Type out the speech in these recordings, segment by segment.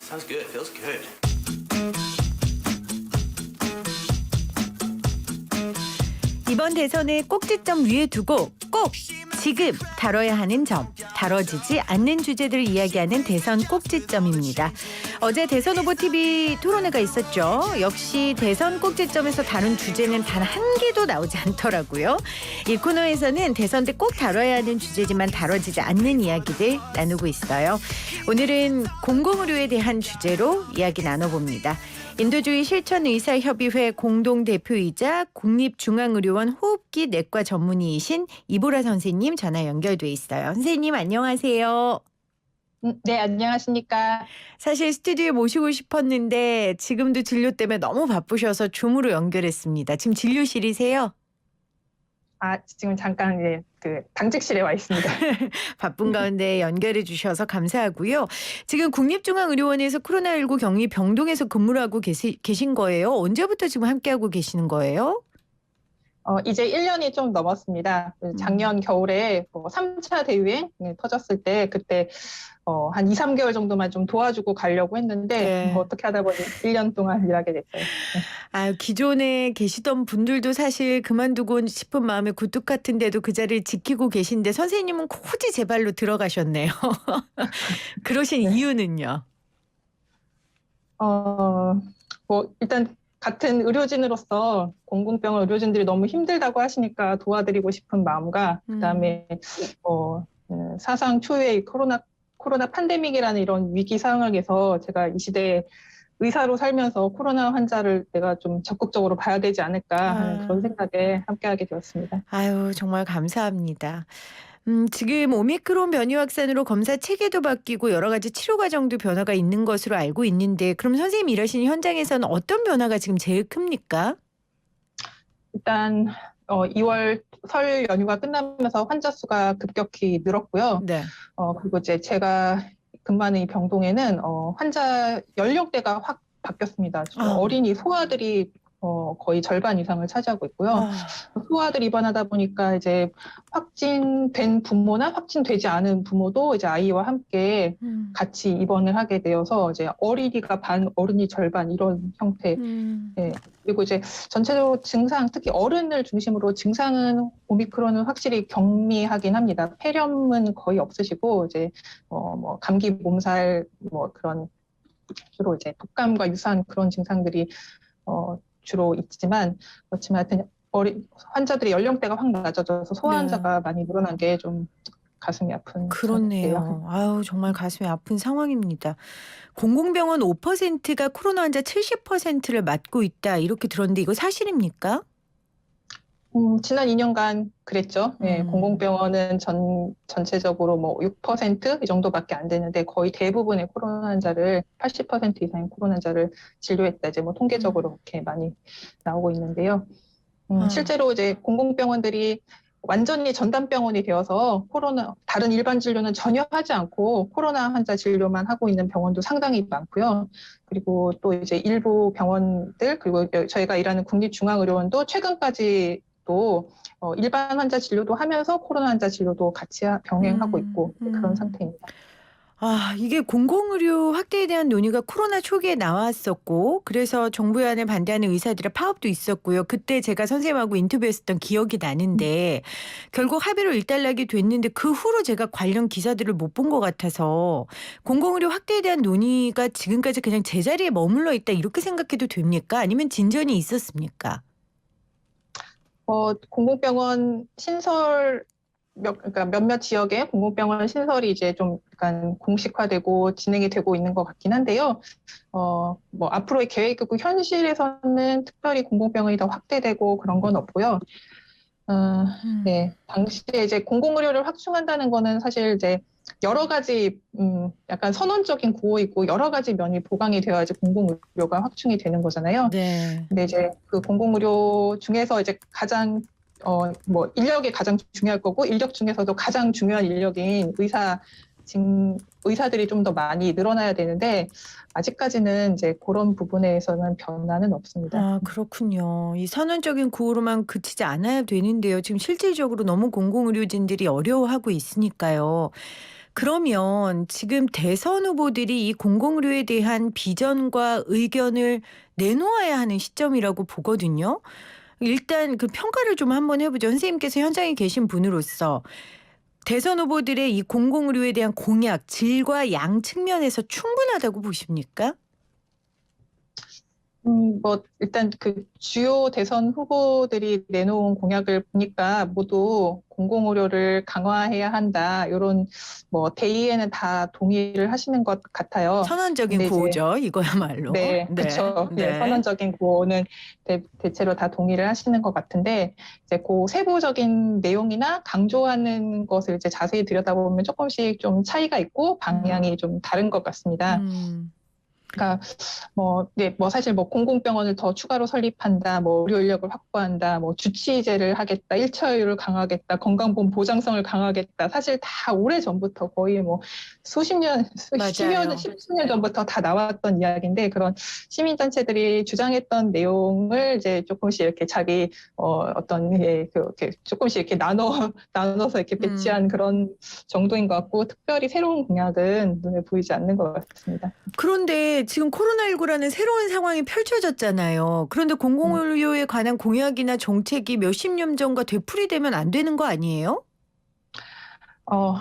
Sounds good. Feels good. 이번 대선의 꼭지점 위에 두고 꼭 지금 다뤄야 하는 점, 다뤄지지 않는 주제들을 이야기하는 대선 꼭지점입니다. 어제 대선 후보 TV 토론회가 있었죠. 역시 대선 꼭지점에서 다룬 주제는 단 한 개도 나오지 않더라고요. 이 코너에서는 대선 때 꼭 다뤄야 하는 주제지만 다뤄지지 않는 이야기들 나누고 있어요. 오늘은 공공의료에 대한 주제로 이야기 나눠봅니다. 인도주의 실천의사협의회 공동대표이자 국립중앙의료원 호흡기 내과 전문의이신 이보라 선생님 전화 연결돼 있어요. 선생님 안녕하세요. 네, 안녕하십니까. 사실 스튜디오에 모시고 싶었는데 지금도 진료 때문에 너무 바쁘셔서 줌으로 연결했습니다. 지금 진료실이세요? 지금 잠깐 당직실에 와 있습니다. 바쁜 가운데 연결해 주셔서 감사하고요. 지금 국립중앙의료원에서 코로나19 격리 병동에서 근무를 하고 계신 거예요? 언제부터 지금 함께하고 계시는 거예요? 이제 1년이 좀 넘었습니다. 작년 겨울에 3차 대유행 터졌을 때 그때 한 2, 3개월 정도만 좀 도와주고 가려고 했는데 네. 어떻게 하다 보니 1년 동안 일하게 됐어요. 기존에 계시던 분들도 사실 그만두고 싶은 마음에 굴뚝 같은데도 그 자리를 지키고 계신데 선생님은 굳이 제 발로 들어가셨네요. 그러신 네. 이유는요? 일단 같은 의료진으로서 공공병원 의료진들이 너무 힘들다고 하시니까 도와드리고 싶은 마음과 그다음에 사상 초유의 코로나 팬데믹이라는 이런 위기 상황에서 제가 이 시대에 의사로 살면서 코로나 환자를 내가 좀 적극적으로 봐야 되지 않을까 하는 그런 생각에 함께하게 되었습니다. 아유, 정말 감사합니다. 지금 오미크론 변이 확산으로 검사 체계도 바뀌고 여러 가지 치료 과정도 변화가 있는 것으로 알고 있는데 그럼 선생님 일하시는 현장에서는 어떤 변화가 지금 제일 큽니까? 일단 2월 설 연휴가 끝나면서 환자 수가 급격히 늘었고요. 네. 그리고 이제 제가 근무하는 이 병동에는 환자 연령대가 확 바뀌었습니다. 어린이 소아들이 거의 절반 이상을 차지하고 있고요. 소아들 입원하다 보니까 이제 확진된 부모나 확진되지 않은 부모도 이제 아이와 함께 같이 입원을 하게 되어서 이제 어린이가 반, 어른이 절반 이런 형태. 네. 그리고 이제 전체적으로 증상, 특히 어른을 중심으로 증상은 오미크론은 확실히 경미하긴 합니다. 폐렴은 거의 없으시고 이제 감기, 몸살 그런 주로 이제 독감과 유사한 그런 증상들이 주로 있지만 그렇지만 하여튼 환자들의 연령대가 확 낮아져서 소아환자가 많이 늘어난 게 좀 가슴이 아픈 그렇네요. 상태예요. 아유, 정말 가슴이 아픈 상황입니다. 공공병원 5%가 코로나 환자 70%를 맡고 있다 이렇게 들었는데 이거 사실입니까? 지난 2년간 그랬죠. 네, 공공병원은 전체적으로 6% 이 정도밖에 안 되는데 거의 대부분의 코로나 환자를 80% 이상의 코로나 환자를 진료했다. 이제 통계적으로 그렇게 많이 나오고 있는데요. 실제로 이제 공공병원들이 완전히 전담병원이 되어서 다른 일반 진료는 전혀 하지 않고 코로나 환자 진료만 하고 있는 병원도 상당히 많고요. 그리고 또 이제 일부 병원들 그리고 저희가 일하는 국립중앙의료원도 최근까지 또 일반 환자 진료도 하면서 코로나 환자 진료도 같이 병행하고 있고 그런 상태입니다. 이게 공공의료 확대에 대한 논의가 코로나 초기에 나왔었고 그래서 정부안을 반대하는 의사들의 파업도 있었고요. 그때 제가 선생님하고 인터뷰했었던 기억이 나는데 결국 합의로 일단락이 됐는데 그 후로 제가 관련 기사들을 못 본 것 같아서 공공의료 확대에 대한 논의가 지금까지 그냥 제자리에 머물러 있다 이렇게 생각해도 됩니까? 아니면 진전이 있었습니까? 공공병원 신설 그러니까 몇몇 지역에 공공병원 신설이 이제 좀 약간 공식화되고 진행이 되고 있는 것 같긴 한데요. 앞으로의 계획이고 현실에서는 특별히 공공병원이 더 확대되고 그런 건 없고요. 네, 당시에 이제 공공의료를 확충한다는 거는 사실 이제 여러 가지 약간 선언적인 구호이고 여러 가지 면이 보강이 되어야지 공공의료가 확충이 되는 거잖아요. 네. 근데 이제 그 공공의료 중에서 이제 가장 인력이 가장 중요할 거고 인력 중에서도 가장 중요한 인력인 의사들이 좀 더 많이 늘어나야 되는데 아직까지는 이제 그런 부분에서는 변화는 없습니다. 그렇군요. 이 선언적인 구호로만 그치지 않아야 되는데요. 지금 실질적으로 너무 공공의료진들이 어려워하고 있으니까요. 그러면 지금 대선 후보들이 이 공공의료에 대한 비전과 의견을 내놓아야 하는 시점이라고 보거든요. 일단 그 평가를 좀 한번 해보죠. 선생님께서 현장에 계신 분으로서 대선 후보들의 이 공공의료에 대한 공약, 질과 양 측면에서 충분하다고 보십니까? 뭐, 일단 그 주요 대선 후보들이 내놓은 공약을 보니까 모두 공공의료를 강화해야 한다. 이런 뭐 대의에는 다 동의를 하시는 것 같아요. 선언적인 근데 이제 구호죠, 이거야말로. 네, 네, 그렇죠. 예, 네. 선언적인 구호는 대체로 다 동의를 하시는 것 같은데 이제 그 세부적인 내용이나 강조하는 것을 이제 자세히 들여다보면 조금씩 좀 차이가 있고 음, 방향이 좀 다른 것 같습니다. 음, 그러니까 뭐, 네, 뭐 사실 뭐 공공병원을 더 추가로 설립한다, 뭐 의료 인력을 확보한다, 뭐 주치의제를 하겠다, 일처율을 강화하겠다, 건강보험 보장성을 강화하겠다. 사실 다 오래 전부터 거의 뭐 수십 년, 맞아요. 십수 년 전부터 다 나왔던 이야기인데 그런 시민단체들이 주장했던 내용을 이제 조금씩 이렇게 자기 어떤 이렇게 조금씩 이렇게 나눠서 이렇게 음. 배치한 그런 정도인 것 같고 특별히 새로운 공약은 눈에 보이지 않는 것 같습니다. 그런데 지금 코로나19라는 새로운 상황이 펼쳐졌잖아요. 그런데 공공의료에 관한 공약이나 정책이 몇십 년 전과 되풀이되면 안 되는 거 아니에요? 어,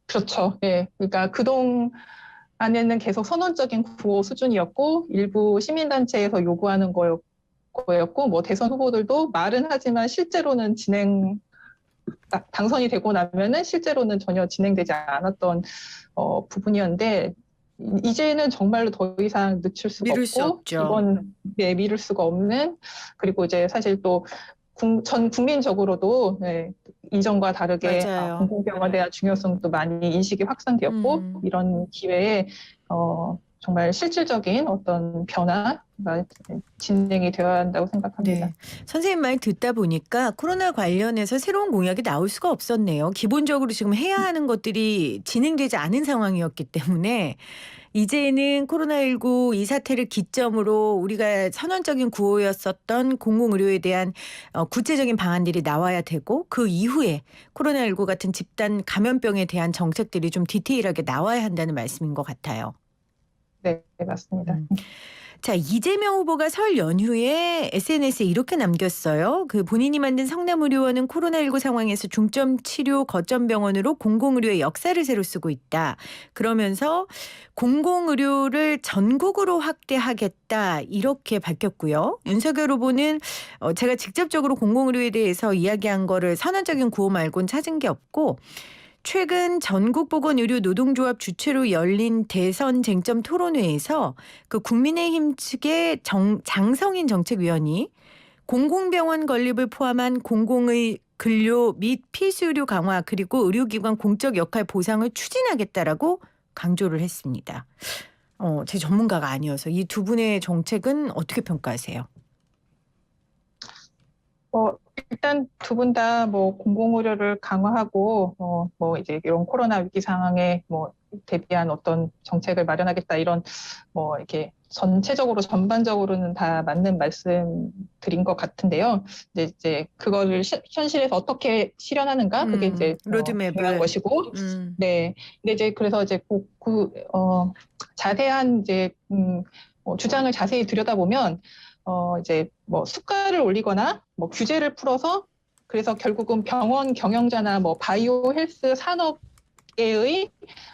그렇죠. 예. 그러니까 그동안에는 계속 선언적인 구호 수준이었고, 일부 시민단체에서 요구하는 거였고, 뭐 대선 후보들도 말은 하지만 실제로는 당선이 되고 나면은 실제로는 전혀 진행되지 않았던 부분이었는데, 이제는 정말로 더 이상 늦출 수가 미룰 수 없고, 없죠. 네, 미룰 수가 없는, 그리고 이제 사실 또 전 국민적으로도 네, 이전과 다르게 맞아요. 공공병원에 대한 중요성도 많이 인식이 확산되었고 음. 이런 기회에 정말 실질적인 어떤 변화가 진행이 되어야 한다고 생각합니다. 네. 선생님 말 듣다 보니까 코로나 관련해서 새로운 공약이 나올 수가 없었네요. 기본적으로 지금 해야 하는 것들이 진행되지 않은 상황이었기 때문에 이제는 코로나19 이 사태를 기점으로 우리가 선언적인 구호였었던 공공의료에 대한 구체적인 방안들이 나와야 되고 그 이후에 코로나19 같은 집단 감염병에 대한 정책들이 좀 디테일하게 나와야 한다는 말씀인 것 같아요. 네, 맞습니다. 음. 자, 이재명 후보가 설 연휴에 SNS에 이렇게 남겼어요. 그 본인이 만든 성남의료원은 코로나19 상황에서 중점 치료 거점 병원으로 공공의료의 역사를 새로 쓰고 있다. 그러면서 공공의료를 전국으로 확대하겠다 이렇게 밝혔고요. 윤석열 후보는 제가 직접적으로 공공의료에 대해서 이야기한 거를 선언적인 구호 말고는 찾은 게 없고 최근 전국보건의료노동조합 주최로 열린 대선 쟁점 토론회에서 그 국민의힘 측의 장성인 정책위원이 공공병원 건립을 포함한 공공의 근료 및 필수의료 강화 그리고 의료기관 공적 역할 보상을 추진하겠다라고 강조를 했습니다. 제 전문가가 아니어서 이 두 분의 정책은 어떻게 평가하세요? 일단 두 분 다 뭐 공공의료를 강화하고 뭐 이제 이런 코로나 위기 상황에 뭐 대비한 어떤 정책을 마련하겠다 이런 뭐 이렇게 전체적으로 전반적으로는 다 맞는 말씀 드린 것 같은데요. 이제 그거를 현실에서 어떻게 실현하는가 그게 이제 중요한 로드맵을 것이고, 음, 네. 근데 이제 그래서 이제 자세한 이제 주장을 자세히 들여다보면. 이제 뭐 수가를 올리거나 뭐 규제를 풀어서 그래서 결국은 병원 경영자나 뭐 바이오 헬스 산업계의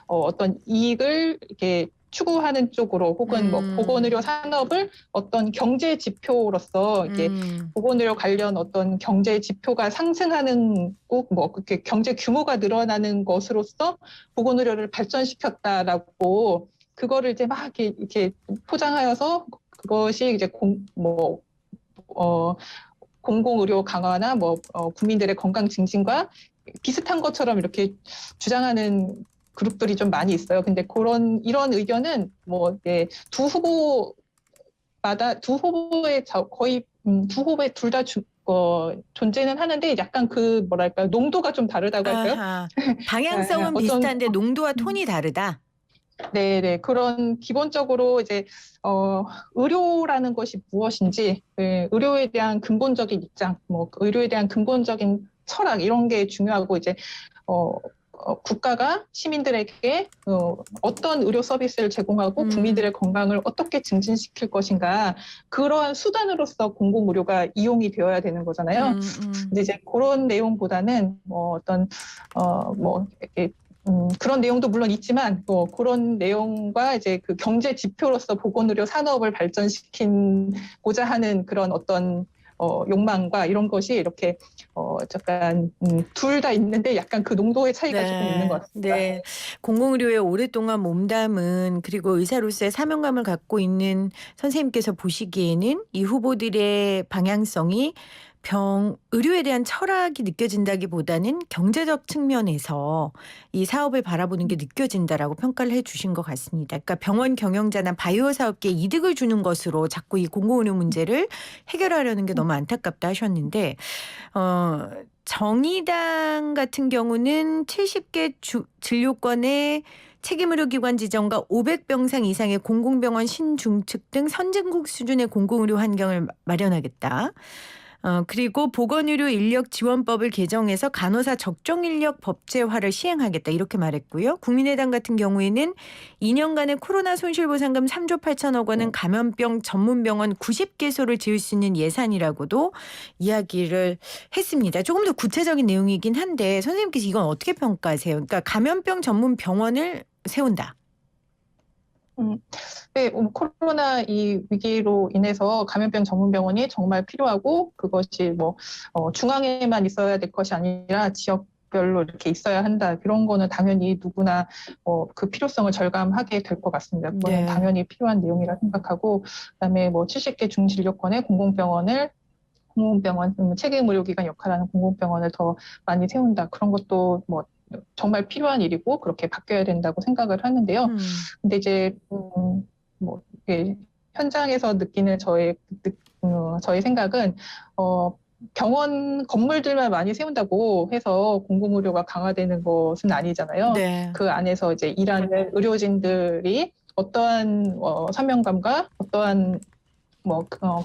어떤 이익을 이렇게 추구하는 쪽으로 혹은 뭐 보건의료 산업을 어떤 경제 지표로서 이렇게 보건의료 관련 어떤 경제 지표가 상승하는 꼭 뭐 그렇게 경제 규모가 늘어나는 것으로서 보건의료를 발전시켰다라고 그거를 이제 막 이렇게 포장하여서 그것이 이제 공공의료 강화나 국민들의 건강 증진과 비슷한 것처럼 이렇게 주장하는 그룹들이 좀 많이 있어요. 근데 이런 의견은 두 후보마다 거의 두 후보의 둘 다 존재는 하는데 약간 그 뭐랄까 농도가 좀 다르다고 할까요? 아하. 방향성은 어떤 비슷한데 농도와 톤이 다르다. 네네. 그런 기본적으로 이제 의료라는 것이 무엇인지, 네, 의료에 대한 근본적인 입장, 뭐 의료에 대한 근본적인 철학 이런 게 중요하고 이제 어, 국가가 시민들에게 어떤 의료 서비스를 제공하고 국민들의 건강을 어떻게 증진시킬 것인가 그러한 수단으로서 공공의료가 이용이 되어야 되는 거잖아요. 근데 이제 그런 내용보다는 뭐 어떤 이렇게 그런 내용도 물론 있지만 그런 내용과 이제 그 경제 지표로서 보건의료 산업을 발전시키고자 하는 그런 어떤 욕망과 이런 것이 이렇게 약간 둘 다 있는데 약간 그 농도의 차이가 조금 있는 것 같습니다. 네. 공공의료에 오랫동안 몸담은 그리고 의사로서의 사명감을 갖고 있는 선생님께서 보시기에는 이 후보들의 방향성이 의료에 대한 철학이 느껴진다기보다는 경제적 측면에서 이 사업을 바라보는 게 느껴진다라고 평가를 해 주신 것 같습니다. 그러니까 병원 경영자나 바이오 사업계에 이득을 주는 것으로 자꾸 이 공공의료 문제를 해결하려는 게 너무 안타깝다 하셨는데 정의당 같은 경우는 70개 진료권의 책임의료기관 지정과 500병상 이상의 공공병원 신중축 등 선진국 수준의 공공의료 환경을 마련하겠다. 그리고 보건의료 인력 지원법을 개정해서 간호사 적정 인력 법제화를 시행하겠다 이렇게 말했고요. 국민의당 같은 경우에는 2년간의 코로나 손실보상금 3조 8천억 원은 감염병 전문병원 90개소를 지을 수 있는 예산이라고도 이야기를 했습니다. 조금 더 구체적인 내용이긴 한데 선생님께서 이건 어떻게 평가하세요? 그러니까 감염병 전문 병원을 세운다. 네, 코로나 이 위기로 인해서 감염병 전문병원이 정말 필요하고 그것이 중앙에만 있어야 될 것이 아니라 지역별로 이렇게 있어야 한다. 그런 거는 당연히 누구나 그 필요성을 절감하게 될 것 같습니다. 그거는 당연히 필요한 내용이라 생각하고 그다음에 70개 중진료권의 공공병원 책임의료기관 역할하는 공공병원을 더 많이 세운다. 그런 것도 정말 필요한 일이고 그렇게 바뀌어야 된다고 생각을 하는데요. 근데 이제 이게 현장에서 느끼는 저의 생각은 병원 건물들만 많이 세운다고 해서 공공의료가 강화되는 것은 아니잖아요. 네. 그 안에서 이제 일하는 의료진들이 어떠한 사명감과 어떠한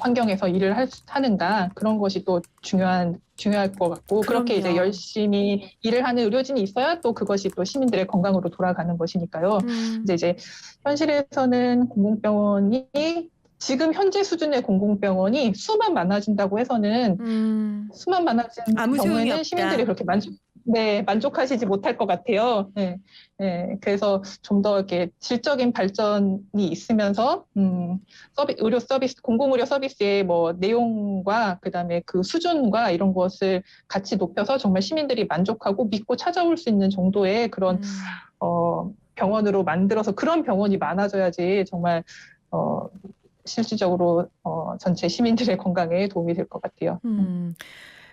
환경에서 일을 하는가 그런 것이 또 중요할 것 같고 그렇게 이제 열심히 일을 하는 의료진이 있어야 또 그것이 또 시민들의 건강으로 돌아가는 것이니까요. 이제 현실에서는 공공병원이 지금 현재 수준의 공공병원이 수만 많아진다고 해서는 수만 많아진 경우에는 시민들이 그렇게 만족하시지 못할 것 같아요. 네. 그래서 좀 더 이렇게 질적인 발전이 있으면서 의료 서비스, 공공의료 서비스의 내용과 그다음에 그 수준과 이런 것을 같이 높여서 정말 시민들이 만족하고 믿고 찾아올 수 있는 정도의 그런 병원으로 만들어서 그런 병원이 많아져야지 정말 실질적으로 전체 시민들의 건강에 도움이 될 것 같아요.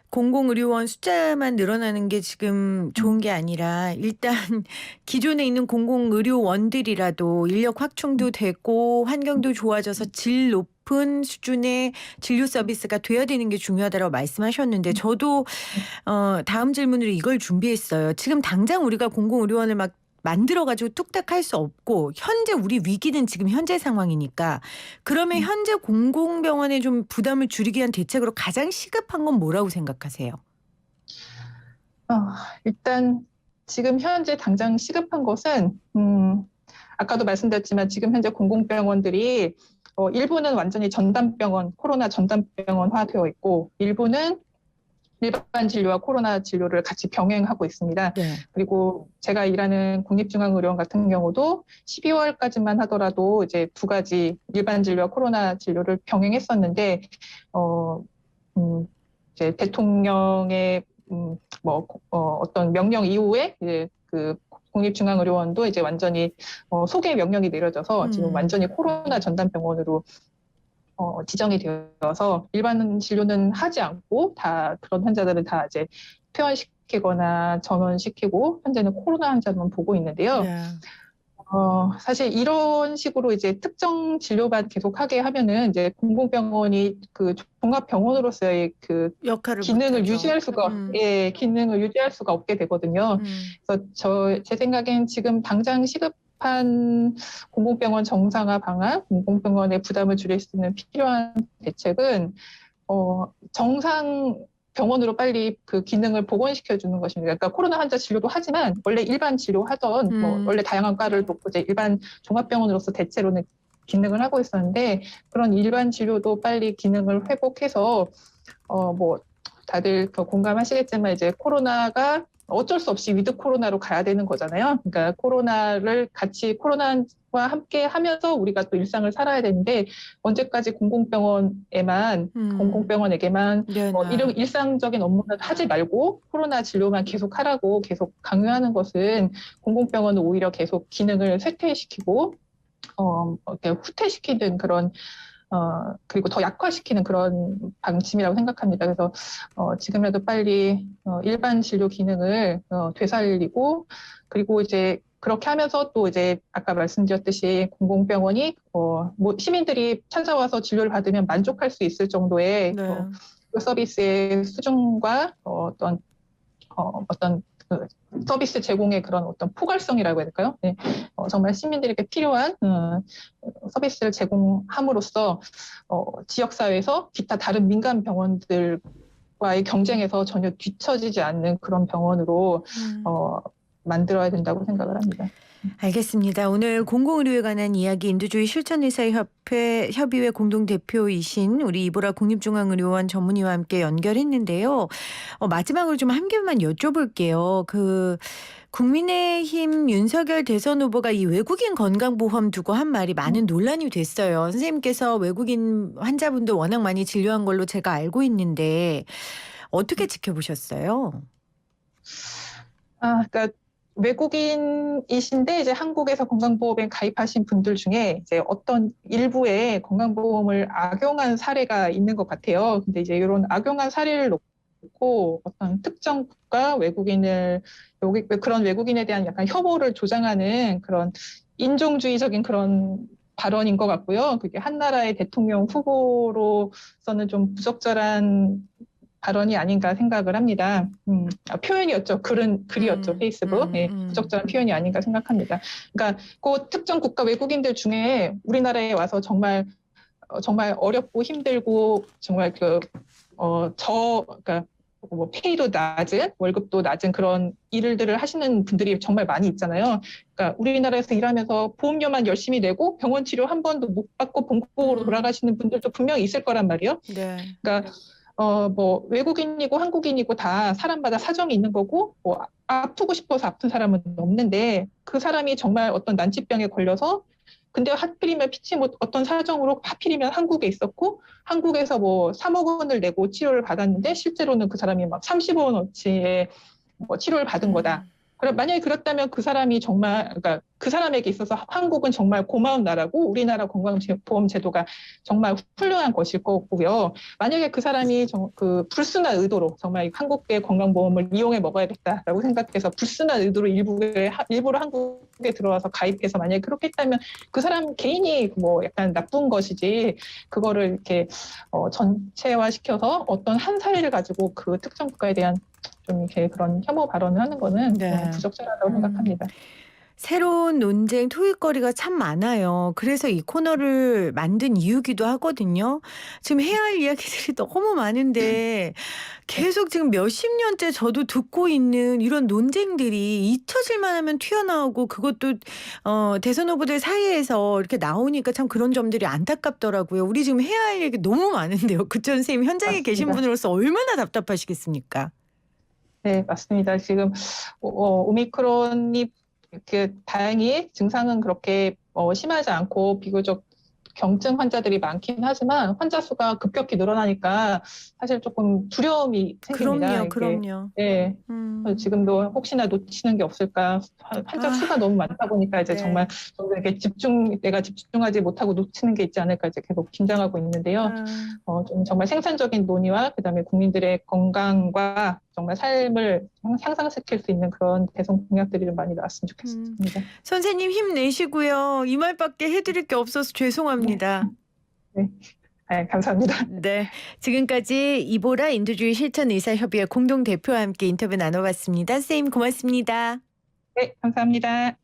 공공의료원 숫자만 늘어나는 게 지금 좋은 게 아니라 일단 기존에 있는 공공의료원들이라도 인력 확충도 되고 환경도 좋아져서 질 높은 수준의 진료 서비스가 돼야 되는 게 중요하다고 말씀하셨는데 저도 다음 질문으로 이걸 준비했어요. 지금 당장 우리가 공공의료원을 막 만들어가지고 뚝딱 할 수 없고 현재 우리 위기는 지금 현재 상황이니까 그러면 현재 공공병원에 좀 부담을 줄이기 위한 대책으로 가장 시급한 건 뭐라고 생각하세요? 일단 지금 현재 당장 시급한 것은 아까도 말씀드렸지만 지금 현재 공공병원들이 일부는 완전히 코로나 전담병원화 되어 있고 일부는 일반 진료와 코로나 진료를 같이 병행하고 있습니다. 네. 그리고 제가 일하는 국립중앙의료원 같은 경우도 12월까지만 하더라도 이제 두 가지 일반 진료와 코로나 진료를 병행했었는데 이제 대통령의 어떤 명령 이후에 이제 그 국립중앙의료원도 이제 완전히 소개 명령이 내려져서 지금 완전히 코로나 전담병원으로 지정이 되어서 일반 진료는 하지 않고 다 그런 환자들은 다 이제 퇴원시키거나 전원시키고 현재는 코로나 환자만 보고 있는데요. 네. 사실 이런 식으로 이제 특정 진료만 계속하게 하면은 이제 공공병원이 그 종합병원으로서의 그 역할을 기능을 못하죠. 유지할 수가 없게 되거든요. 그래서 제 생각엔 지금 당장 시급한 공공병원 정상화 방안, 공공병원의 부담을 줄일 수 있는 필요한 대책은 병원으로 빨리 그 기능을 복원시켜 주는 것입니다. 그러니까 코로나 환자 진료도 하지만 원래 일반 진료하던 뭐 원래 다양한 과를 놓고 이제 일반 종합병원으로서 대체로는 기능을 하고 있었는데 그런 일반 진료도 빨리 기능을 회복해서 뭐 다들 더 공감하시겠지만 이제 코로나가 어쩔 수 없이 위드 코로나로 가야 되는 거잖아요. 그러니까 코로나를 같이 코로나와 함께 하면서 우리가 또 일상을 살아야 되는데 언제까지 공공병원에게만 네네. 이런 일상적인 업무는 하지 말고 코로나 진료만 계속 하라고 계속 강요하는 것은 공공병원은 오히려 계속 기능을 쇠퇴시키고 이렇게 후퇴시키는 그런 그리고 더 약화시키는 그런 방침이라고 생각합니다. 그래서 지금이라도 빨리 일반 진료 기능을 되살리고 그리고 이제 그렇게 하면서 또 이제 아까 말씀드렸듯이 공공병원이 뭐 시민들이 찾아와서 진료를 받으면 만족할 수 있을 정도의 네. 그 서비스의 수준과 어떤 그 서비스 제공의 그런 어떤 포괄성이라고 해야 될까요? 네. 정말 시민들에게 필요한 서비스를 제공함으로써 지역사회에서 기타 다른 민간 병원들과의 경쟁에서 전혀 뒤처지지 않는 그런 병원으로 만들어야 된다고 생각을 합니다. 알겠습니다. 오늘 공공의료에 관한 이야기 인도주의 실천의사협회 협의회 공동대표이신 우리 이보라 국립중앙의료원 전문의와 함께 연결했는데요. 마지막으로 좀 한 개만 여쭤볼게요. 국민의힘 윤석열 대선 후보가 이 외국인 건강보험 두고 한 말이 많은 논란이 됐어요. 선생님께서 외국인 환자분들 워낙 많이 진료한 걸로 제가 알고 있는데 어떻게 지켜보셨어요? 그러니까 외국인이신데 이제 한국에서 건강보험에 가입하신 분들 중에 이제 어떤 일부의 건강보험을 악용한 사례가 있는 것 같아요. 근데 이제 이런 악용한 사례를 놓고 어떤 특정 국가 그런 외국인에 대한 약간 혐오를 조장하는 그런 인종주의적인 그런 발언인 것 같고요. 그게 한 나라의 대통령 후보로서는 좀 부적절한 발언이 아닌가 생각을 합니다. 표현이었죠. 글이었죠. 페이스북. 예, 부적절한 표현이 아닌가 생각합니다. 그러니까 그 특정 국가 외국인들 중에 우리나라에 와서 정말 어렵고 힘들고 정말 그러니까 뭐 페이도 낮은 월급도 낮은 그런 일들을 하시는 분들이 정말 많이 있잖아요. 그러니까 우리나라에서 일하면서 보험료만 열심히 내고 병원 치료 한 번도 못 받고 본국으로 돌아가시는 분들도 분명히 있을 거란 말이에요. 네. 그러니까 뭐 외국인이고 한국인이고 다 사람마다 사정이 있는 거고 뭐 아프고 싶어서 아픈 사람은 없는데 그 사람이 정말 어떤 난치병에 걸려서 근데 하필이면 어떤 사정으로 하필이면 한국에 있었고 한국에서 뭐 3억 원을 내고 치료를 받았는데 실제로는 그 사람이 막 30억 원어치의 뭐 치료를 받은 거다. 그럼 만약에 그렇다면 그 사람이 정말 그러니까 그 사람에게 있어서 한국은 정말 고마운 나라고 우리나라 건강보험 제도가 정말 훌륭한 것일 거고요. 만약에 그 사람이 그 불순한 의도로 정말 한국의 건강보험을 이용해 먹어야겠다라고 생각해서 불순한 의도로 일부러 한국에 들어와서 가입해서 만약에 그렇게 했다면 그 사람 개인이 뭐 약간 나쁜 것이지 그거를 이렇게 전체화시켜서 어떤 한 사례를 가지고 그 특정 국가에 대한 좀 이렇게 그런 혐오 발언을 하는 거는 부적절하다고 생각합니다. 새로운 논쟁, 토익거리가 참 많아요. 그래서 이 코너를 만든 이유기도 하거든요. 지금 해야 할 이야기들이 너무 많은데 계속 지금 몇십 년째 저도 듣고 있는 이런 논쟁들이 잊혀질만 하면 튀어나오고 그것도 대선 후보들 사이에서 이렇게 나오니까 참 그런 점들이 안타깝더라고요. 우리 지금 해야 할 얘기 너무 많은데요. 그쵸, 선생님? 현장에 맞습니다. 계신 분으로서 얼마나 답답하시겠습니까? 네, 맞습니다. 지금 오미크론이 이렇게 다행히 증상은 그렇게 심하지 않고 비교적 경증 환자들이 많긴 하지만 환자 수가 급격히 늘어나니까 사실 조금 두려움이 생깁니다. 그럼요. 네. 지금도 혹시나 놓치는 게 없을까 환자 수가 너무 많다 보니까 이제 정말 이렇게 내가 집중하지 못하고 놓치는 게 있지 않을까 이제 계속 긴장하고 있는데요. 좀 정말 생산적인 논의와 그다음에 국민들의 건강과 정말 삶을 향상시킬 수 있는 그런 대선 공약들이 좀 많이 나왔으면 좋겠습니다. 선생님 힘내시고요. 이 말밖에 해드릴 게 없어서 죄송합니다. 네. 네, 감사합니다. 네, 지금까지 이보라 인도주의 실천의사협의회 공동대표와 함께 인터뷰 나눠봤습니다. 선생님 고맙습니다. 네, 감사합니다.